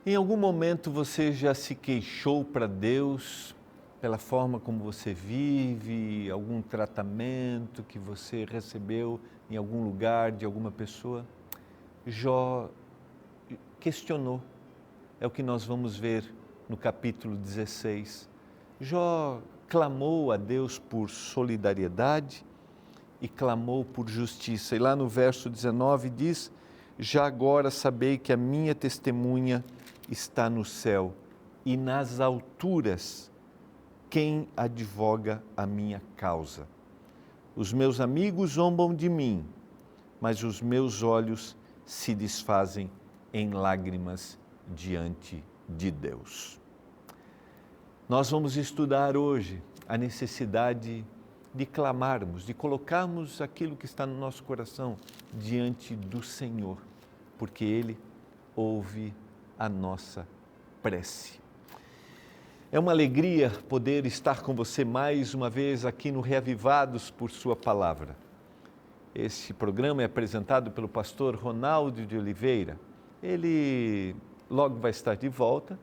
Em algum momento você já se queixou para Deus pela forma como você vive, algum tratamento que você recebeu em algum lugar de alguma pessoa? Jó questionou. É o que nós vamos ver no capítulo 16. Jó clamou a Deus por solidariedade e clamou por justiça. E lá no verso 19 diz: já agora sabei que a minha testemunha está no céu e nas alturas quem advoga a minha causa. Os meus amigos zombam de mim, mas os meus olhos se desfazem em lágrimas diante de Deus. Nós vamos estudar hoje a necessidade de clamarmos, de colocarmos aquilo que está no nosso coração diante do Senhor, porque Ele ouve a nossa prece. É uma alegria poder estar com você mais uma vez aqui no Reavivados por Sua Palavra. Este programa é apresentado pelo pastor Ronaldo de Oliveira. Ele logo vai estar de volta.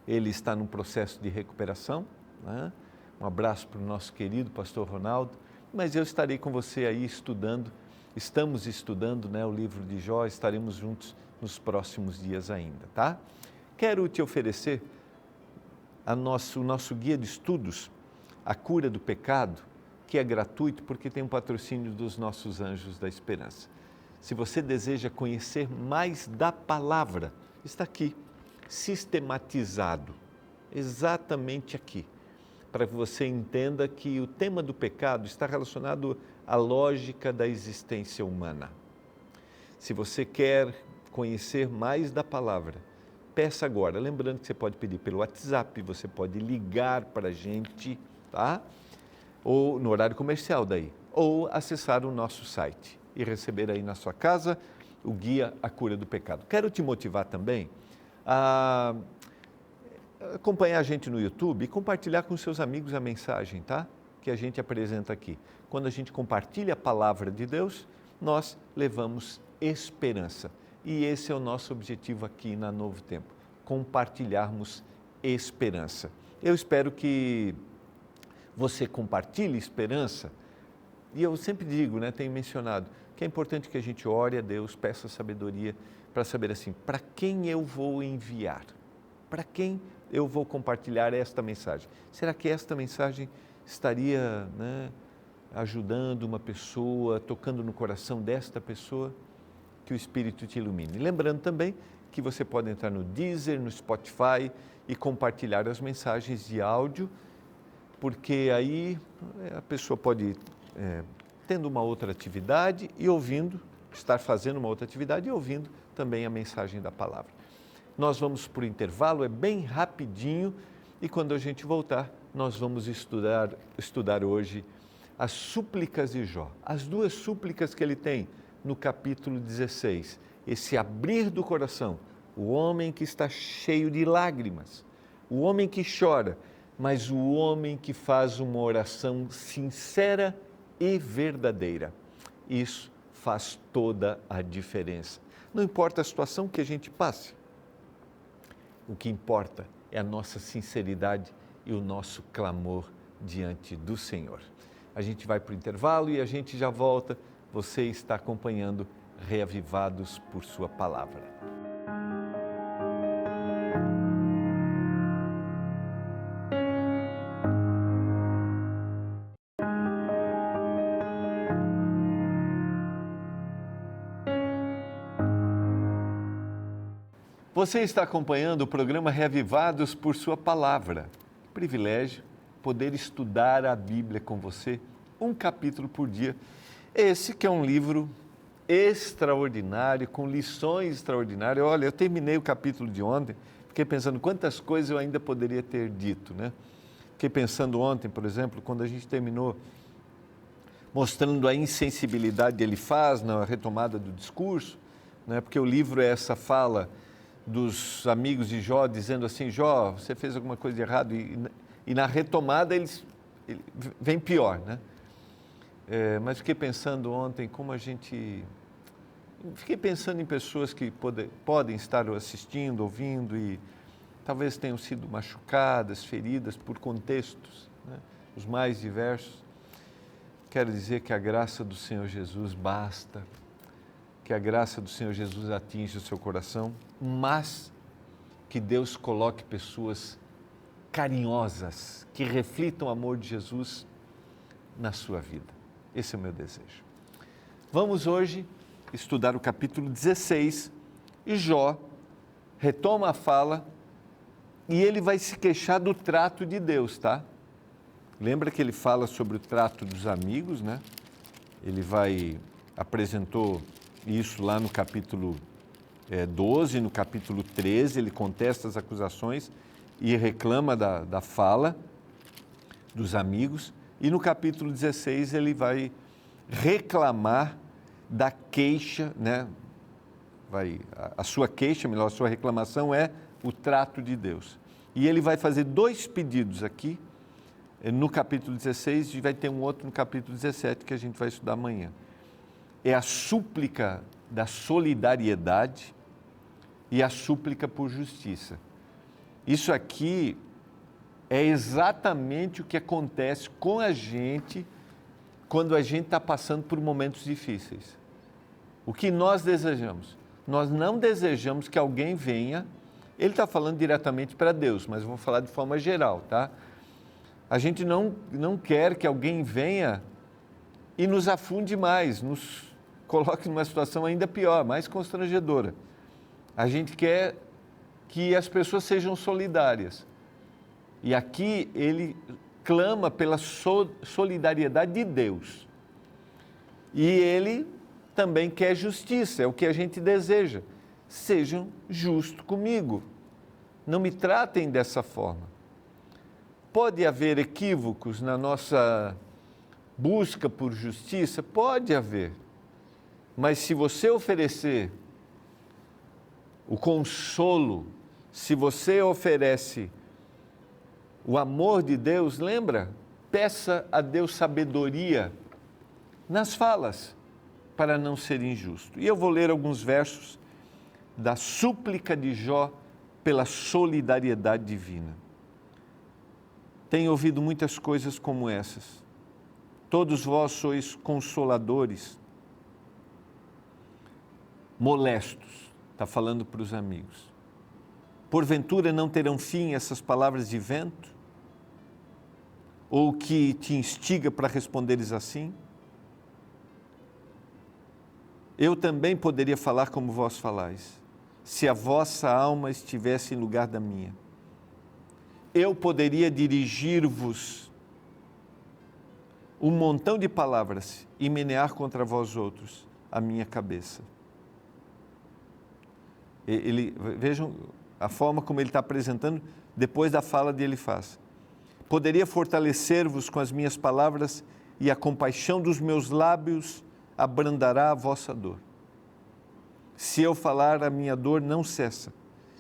Ele está num processo de recuperação, né? Um abraço para o nosso querido pastor Ronaldo. Mas eu estarei com você aí estudando. Estamos estudando, né, o livro de Jó. Estaremos juntos nos próximos dias ainda, tá? Quero te oferecer o nosso guia de estudos, A Cura do Pecado, que é gratuito porque tem um patrocínio dos nossos Anjos da Esperança. Se você deseja conhecer mais da palavra, está aqui, sistematizado, exatamente aqui, para que você entenda que o tema do pecado está relacionado à lógica da existência humana. Se você quer conhecer mais da palavra, peça agora. Lembrando que você pode pedir pelo WhatsApp, você pode ligar para a gente, tá? Ou no horário comercial daí, ou acessar o nosso site e receber aí na sua casa o guia A Cura do Pecado. Quero te motivar também a acompanhar a gente no YouTube e compartilhar com seus amigos a mensagem, tá? Que a gente apresenta aqui. Quando a gente compartilha a palavra de Deus, nós levamos esperança. E esse é o nosso objetivo aqui na Novo Tempo, compartilharmos esperança. Eu espero que você compartilhe esperança. E eu sempre digo, né, tenho mencionado, que é importante que a gente ore a Deus, peça sabedoria para saber assim, para quem eu vou enviar? Para quem eu vou compartilhar esta mensagem? Será que esta mensagem estaria, né, ajudando uma pessoa, tocando no coração desta pessoa? Que o Espírito te ilumine. Lembrando também que você pode entrar no Deezer, no Spotify e compartilhar as mensagens de áudio, porque aí a pessoa pode, tendo uma outra atividade e ouvindo, estar fazendo uma outra atividade e ouvindo também a mensagem da palavra. Nós vamos para o intervalo, é bem rapidinho, e quando a gente voltar, nós vamos estudar hoje as súplicas de Jó, as duas súplicas que ele tem no capítulo 16, esse abrir do coração, o homem que está cheio de lágrimas, o homem que chora, mas o homem que faz uma oração sincera e verdadeira. Isso faz toda a diferença. Não importa a situação que a gente passe, o que importa é a nossa sinceridade e o nosso clamor diante do Senhor. A gente vai para o intervalo e a gente já volta. Você está acompanhando Reavivados por Sua Palavra. Você está acompanhando o programa Reavivados por Sua Palavra. Privilégio poder estudar a Bíblia com você, um capítulo por dia. Esse que é um livro extraordinário, com lições extraordinárias. Olha, eu terminei o capítulo de ontem, fiquei pensando quantas coisas eu ainda poderia ter dito, né? Fiquei pensando ontem, por exemplo, quando a gente terminou mostrando a insensibilidade que ele faz na retomada do discurso, né? Porque o livro é essa fala dos amigos de Jó, dizendo assim, Jó, você fez alguma coisa de errado, e na retomada ele vem pior, né? Mas fiquei pensando ontem como a gente Fiquei pensando em pessoas que podem estar assistindo, ouvindo e talvez tenham sido machucadas, feridas por contextos, né, os mais diversos. Quero dizer que a graça do Senhor Jesus basta, que a graça do Senhor Jesus atinja o seu coração, mas que Deus coloque pessoas carinhosas, que reflitam o amor de Jesus na sua vida. Esse é o meu desejo. Vamos hoje estudar o capítulo 16 e Jó retoma a fala e ele vai se queixar do trato de Deus, tá? Lembra que ele fala sobre o trato dos amigos, né? Ele apresentou isso lá no capítulo 12, no capítulo 13, ele contesta as acusações e reclama da fala dos amigos. E no capítulo 16 ele vai reclamar da queixa, né? A sua queixa, melhor, a sua reclamação é o trato de Deus. E ele vai fazer 2 pedidos aqui, no capítulo 16, e vai ter um outro no capítulo 17 que a gente vai estudar amanhã. É a súplica da solidariedade e a súplica por justiça. Isso aqui é exatamente o que acontece com a gente quando a gente está passando por momentos difíceis. O que nós desejamos? Nós não desejamos que alguém venha, ele está falando diretamente para Deus, mas eu vou falar de forma geral, tá? A gente não quer que alguém venha e nos afunde mais, nos coloque numa situação ainda pior, mais constrangedora. A gente quer que as pessoas sejam solidárias. E aqui ele clama pela solidariedade de Deus. E ele também quer justiça, é o que a gente deseja. Sejam justos comigo. Não me tratem dessa forma. Pode haver equívocos na nossa busca por justiça? Pode haver. Mas se você oferecer o consolo, se você oferece o amor de Deus, lembra? Peça a Deus sabedoria nas falas, para não ser injusto. E eu vou ler alguns versos da súplica de Jó pela solidariedade divina. Tenho ouvido muitas coisas como essas. Todos vós sois consoladores, molestos, está falando para os amigos. Porventura não terão fim essas palavras de vento? Ou que te instiga para responderes assim? Eu também poderia falar como vós falais, se a vossa alma estivesse em lugar da minha. Eu poderia dirigir-vos um montão de palavras e menear contra vós outros a minha cabeça. Vejam a forma como ele está apresentando depois da fala de Elifaz. Poderia fortalecer-vos com as minhas palavras e a compaixão dos meus lábios abrandará a vossa dor. Se eu falar, a minha dor não cessa.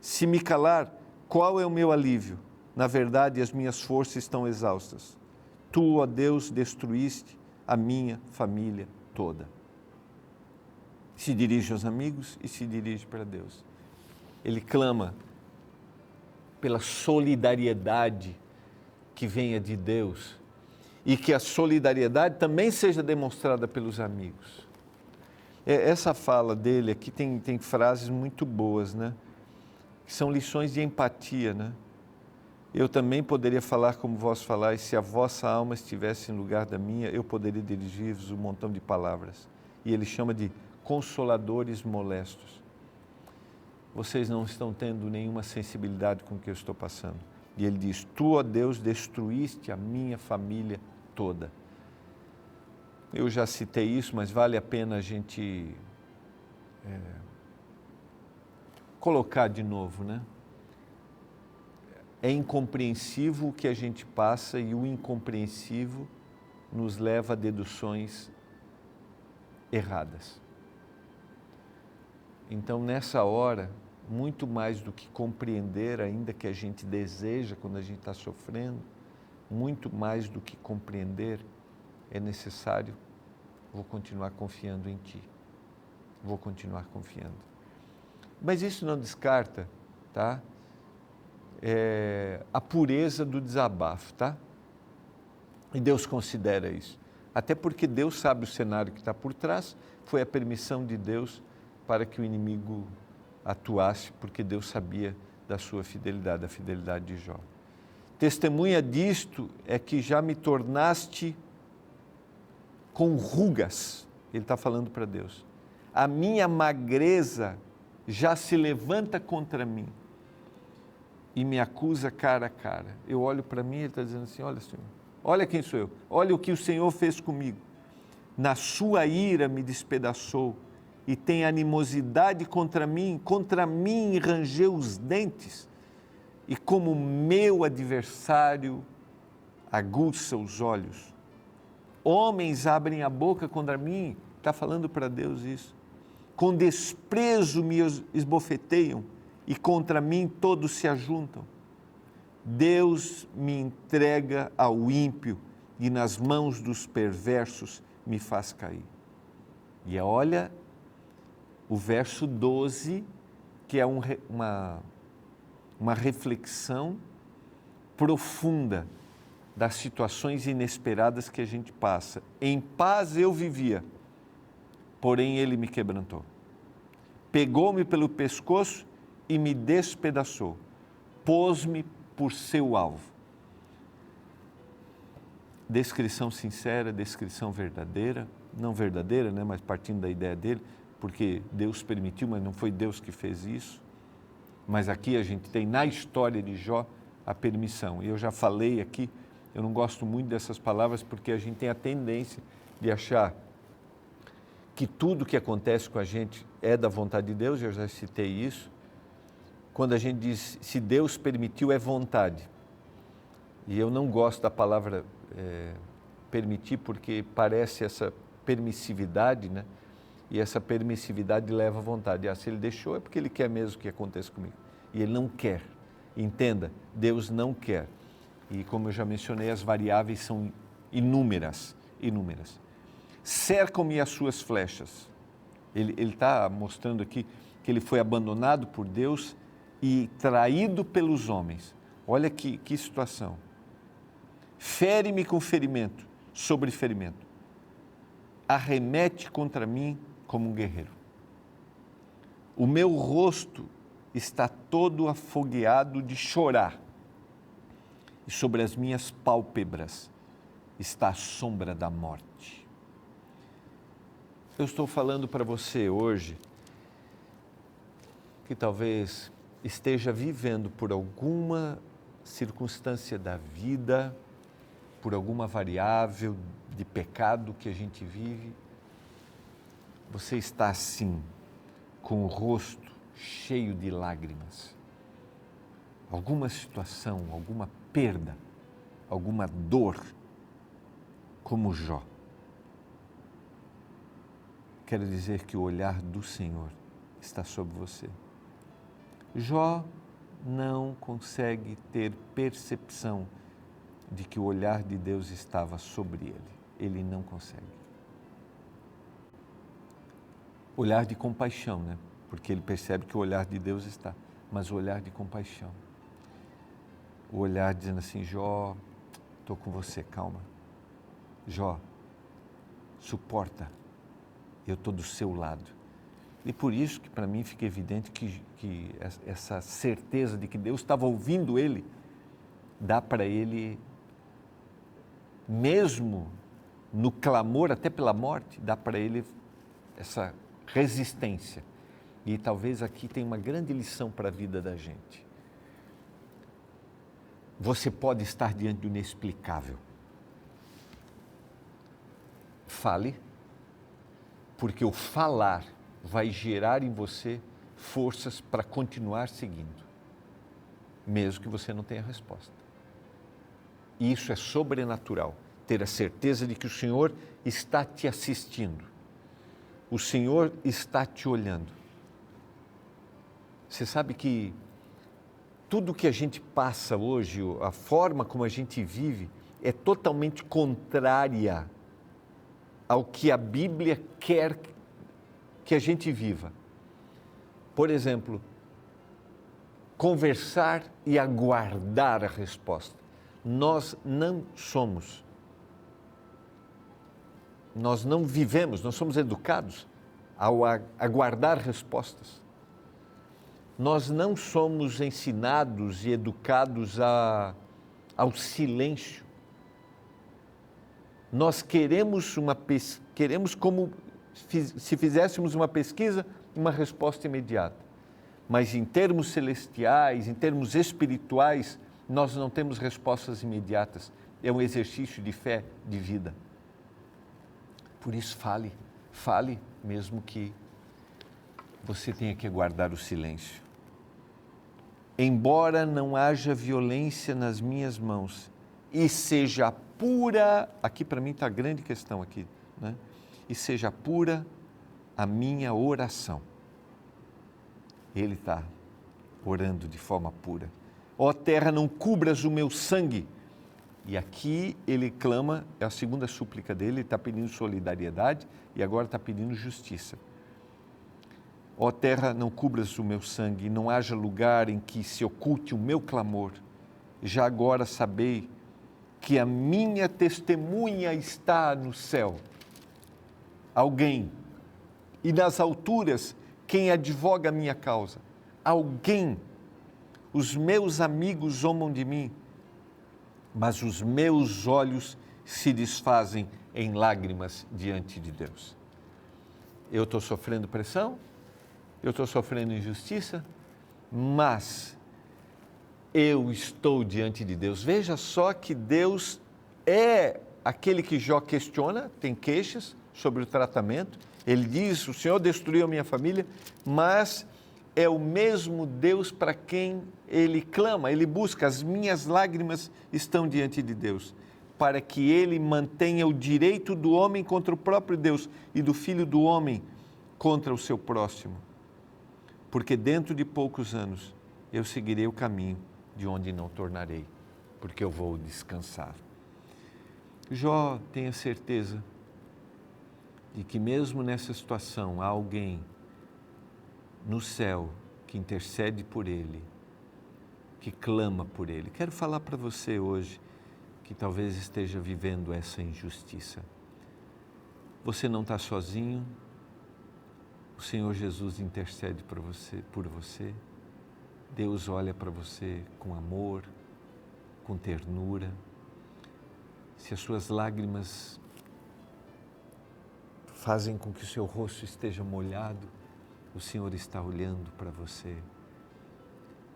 Se me calar, qual é o meu alívio? Na verdade, as minhas forças estão exaustas. Tu, ó Deus, destruíste a minha família toda. Se dirige aos amigos e se dirige para Deus. Ele clama pela solidariedade que venha de Deus e que a solidariedade também seja demonstrada pelos amigos. Essa fala dele aqui tem frases muito boas, né? Que são lições de empatia, né? Eu também poderia falar como vós falais, se a vossa alma estivesse em lugar da minha, eu poderia dirigir-vos um montão de palavras. E ele chama de consoladores molestos. Vocês não estão tendo nenhuma sensibilidade com o que eu estou passando. E ele diz, tu, ó Deus, destruíste a minha família toda. Eu já citei isso, mas vale a pena a gente colocar de novo, né? É incompreensível o que a gente passa e o incompreensível nos leva a deduções erradas. Então, nessa hora, muito mais do que compreender, ainda que a gente deseja quando a gente está sofrendo, muito mais do que compreender, é necessário, vou continuar confiando em Ti. vou continuar confiando. Mas isso não descarta, tá? A pureza do desabafo, tá? E Deus considera isso. Até porque Deus sabe o cenário que está por trás, foi a permissão de Deus para que o inimigo atuasse, porque Deus sabia da sua fidelidade, da fidelidade de Jó. Testemunha disto é que já me tornaste com rugas, ele está falando para Deus. A minha magreza já se levanta contra mim e me acusa cara a cara. Eu olho para mim e ele está dizendo assim, olha Senhor, olha quem sou eu, olha o que o Senhor fez comigo. Na sua ira me despedaçou e tem animosidade contra mim rangeu os dentes e como meu adversário aguça os olhos. Homens abrem a boca contra mim, está falando para Deus isso. Com desprezo me esbofeteiam e contra mim todos se ajuntam. Deus me entrega ao ímpio e nas mãos dos perversos me faz cair. E olha o verso 12, que é uma reflexão profunda das situações inesperadas que a gente passa. Em paz eu vivia, porém ele me quebrantou. Pegou-me pelo pescoço e me despedaçou. Pôs-me por seu alvo. Descrição sincera, descrição verdadeira, não verdadeira, né, mas partindo da ideia dele, porque Deus permitiu, mas não foi Deus que fez isso. Mas aqui a gente tem na história de Jó a permissão. E eu já falei aqui, eu não gosto muito dessas palavras porque a gente tem a tendência de achar que tudo que acontece com a gente é da vontade de Deus, eu já citei isso. Quando a gente diz, se Deus permitiu, é vontade. E eu não gosto da palavra permitir, porque parece essa permissividade, né? E essa permissividade leva à vontade. Se ele deixou, é porque ele quer mesmo que aconteça comigo. E ele não quer. Entenda, Deus não quer. E como eu já mencionei, as variáveis são inúmeras. Cercam-me as suas flechas. Ele está mostrando aqui que ele foi abandonado por Deus e traído pelos homens. Olha que situação. Fere-me com ferimento, sobre ferimento. Arremete contra mim como um guerreiro. O meu rosto está todo afogueado de chorar. E sobre as minhas pálpebras está a sombra da morte. Eu estou falando para você hoje que talvez esteja vivendo por alguma circunstância da vida, por alguma variável de pecado que a gente vive, você está assim, com o rosto cheio de lágrimas. Alguma situação, alguma perda, alguma dor, como Jó. Quero dizer que o olhar do Senhor está sobre você. Jó não consegue ter percepção de que o olhar de Deus estava sobre ele. Ele não consegue. Olhar de compaixão, né? Porque ele percebe que o olhar de Deus está, mas o olhar de compaixão. O olhar dizendo assim, Jó, estou com você, calma. Jó, suporta, eu estou do seu lado. E por isso que para mim fica evidente que essa certeza de que Deus estava ouvindo ele, dá para ele, mesmo no clamor até pela morte, dá para ele essa resistência. E talvez aqui tenha uma grande lição para a vida da gente. Você pode estar diante do inexplicável. Fale, porque o falar vai gerar em você forças para continuar seguindo, mesmo que você não tenha resposta. Isso é sobrenatural, ter a certeza de que o Senhor está te assistindo, o Senhor está te olhando. Você sabe que tudo que a gente passa hoje, a forma como a gente vive, é totalmente contrária ao que a Bíblia quer que a gente viva. Por exemplo, conversar e aguardar a resposta. Nós não somos. Nós não vivemos, nós somos educados ao aguardar respostas. Nós não somos ensinados e educados ao silêncio. Nós queremos como se fizéssemos uma pesquisa, uma resposta imediata. Mas em termos celestiais, em termos espirituais, nós não temos respostas imediatas. É um exercício de fé, de vida. Por isso, fale, mesmo que você tenha que guardar o silêncio. Embora não haja violência nas minhas mãos e seja pura, aqui para mim está a grande questão aqui, né? E seja pura a minha oração. Ele está orando de forma pura. Ó terra, não cubras o meu sangue. E aqui ele clama, é a segunda súplica dele, ele está pedindo solidariedade e agora está pedindo justiça. Ó terra, não cubras o meu sangue, não haja lugar em que se oculte o meu clamor. Já agora sabei que a minha testemunha está no céu. Alguém, e nas alturas, quem advoga a minha causa. Alguém, os meus amigos zombam de mim, mas os meus olhos se desfazem em lágrimas diante de Deus. Eu estou sofrendo pressão, eu estou sofrendo injustiça, mas eu estou diante de Deus. Veja só que Deus é aquele que Jó questiona, tem queixas sobre o tratamento. Ele diz, o Senhor destruiu a minha família, mas é o mesmo Deus para quem ele clama, ele busca. As minhas lágrimas estão diante de Deus, para que ele mantenha o direito do homem contra o próprio Deus e do filho do homem contra o seu próximo. Porque dentro de poucos anos eu seguirei o caminho de onde não tornarei, porque eu vou descansar. Jó, tenha certeza de que mesmo nessa situação há alguém no céu que intercede por ele, que clama por ele. Quero falar para você hoje que talvez esteja vivendo essa injustiça. Você não está sozinho, o Senhor Jesus intercede por você, Deus olha para você com amor, com ternura. Se as suas lágrimas fazem com que o seu rosto esteja molhado, o Senhor está olhando para você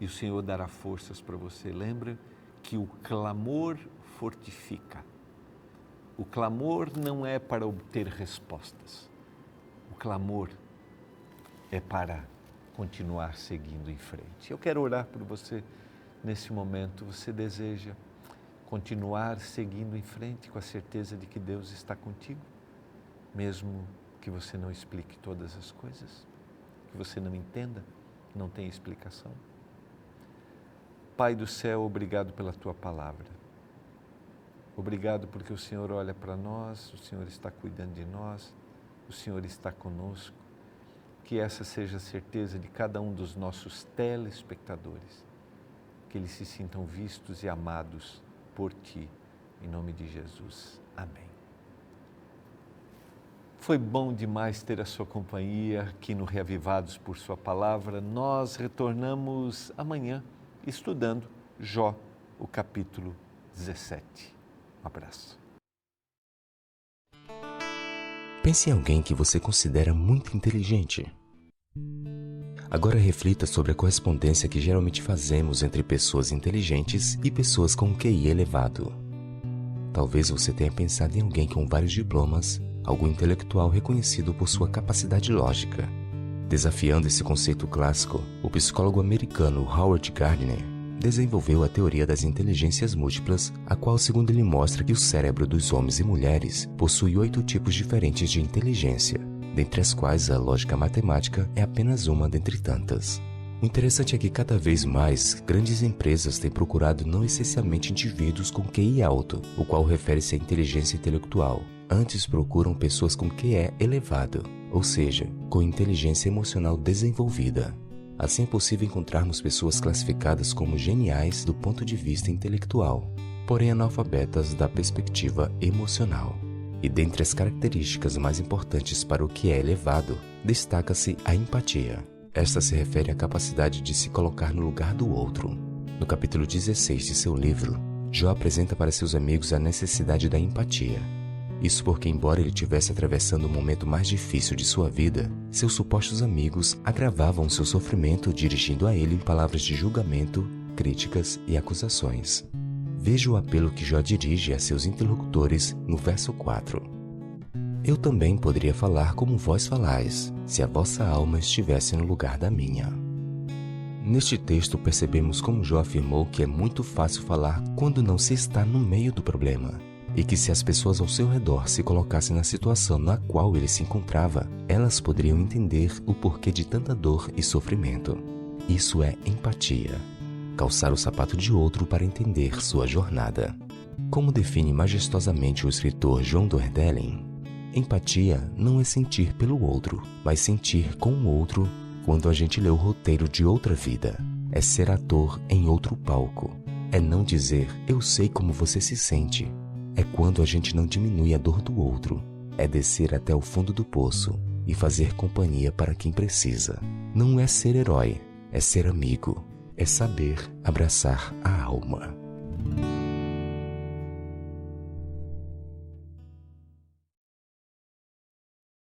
e o Senhor dará forças para você. Lembra que o clamor fortifica. O clamor não é para obter respostas. O clamor é para continuar seguindo em frente. Eu quero orar por você nesse momento. Você deseja continuar seguindo em frente com a certeza de que Deus está contigo, mesmo que você não explique todas as coisas, que você não entenda, não tem explicação. Pai do céu, obrigado pela Tua palavra. Obrigado porque o Senhor olha para nós, o Senhor está cuidando de nós, o Senhor está conosco. Que essa seja a certeza de cada um dos nossos telespectadores, que eles se sintam vistos e amados por Ti, em nome de Jesus. Amém. Foi bom demais ter a sua companhia aqui no Reavivados por Sua Palavra. Nós retornamos amanhã estudando Jó, o capítulo 17. Um abraço. Pense em alguém que você considera muito inteligente. Agora reflita sobre a correspondência que geralmente fazemos entre pessoas inteligentes e pessoas com QI elevado. Talvez você tenha pensado em alguém com vários diplomas, algum intelectual reconhecido por sua capacidade lógica. Desafiando esse conceito clássico, o psicólogo americano Howard Gardner desenvolveu a teoria das inteligências múltiplas, a qual, segundo ele, mostra que o cérebro dos homens e mulheres possui 8 tipos diferentes de inteligência, dentre as quais a lógica matemática é apenas uma dentre tantas. O interessante é que cada vez mais grandes empresas têm procurado não essencialmente indivíduos com QI alto, o qual refere-se à inteligência intelectual, Antes procuram pessoas com QE elevado, ou seja, com inteligência emocional desenvolvida. Assim é possível encontrarmos pessoas classificadas como geniais do ponto de vista intelectual, porém analfabetas da perspectiva emocional. E dentre as características mais importantes para o que é elevado, destaca-se a empatia. Esta se refere à capacidade de se colocar no lugar do outro. No capítulo 16 de seu livro, Jó apresenta para seus amigos a necessidade da empatia. Isso porque, embora ele estivesse atravessando o momento mais difícil de sua vida, seus supostos amigos agravavam seu sofrimento dirigindo a ele palavras de julgamento, críticas e acusações. Veja o apelo que Jó dirige a seus interlocutores no verso 4. Eu também poderia falar como vós falais, se a vossa alma estivesse no lugar da minha. Neste texto percebemos como Jó afirmou que é muito fácil falar quando não se está no meio do problema, e que se as pessoas ao seu redor se colocassem na situação na qual ele se encontrava, elas poderiam entender o porquê de tanta dor e sofrimento. Isso é empatia. Calçar o sapato de outro para entender sua jornada. Como define majestosamente o escritor John Dordelin, empatia não é sentir pelo outro, mas sentir com o outro quando a gente lê o roteiro de outra vida. É ser ator em outro palco. É não dizer, eu sei como você se sente. É quando a gente não diminui a dor do outro. É descer até o fundo do poço e fazer companhia para quem precisa. Não é ser herói, é ser amigo. É saber abraçar a alma.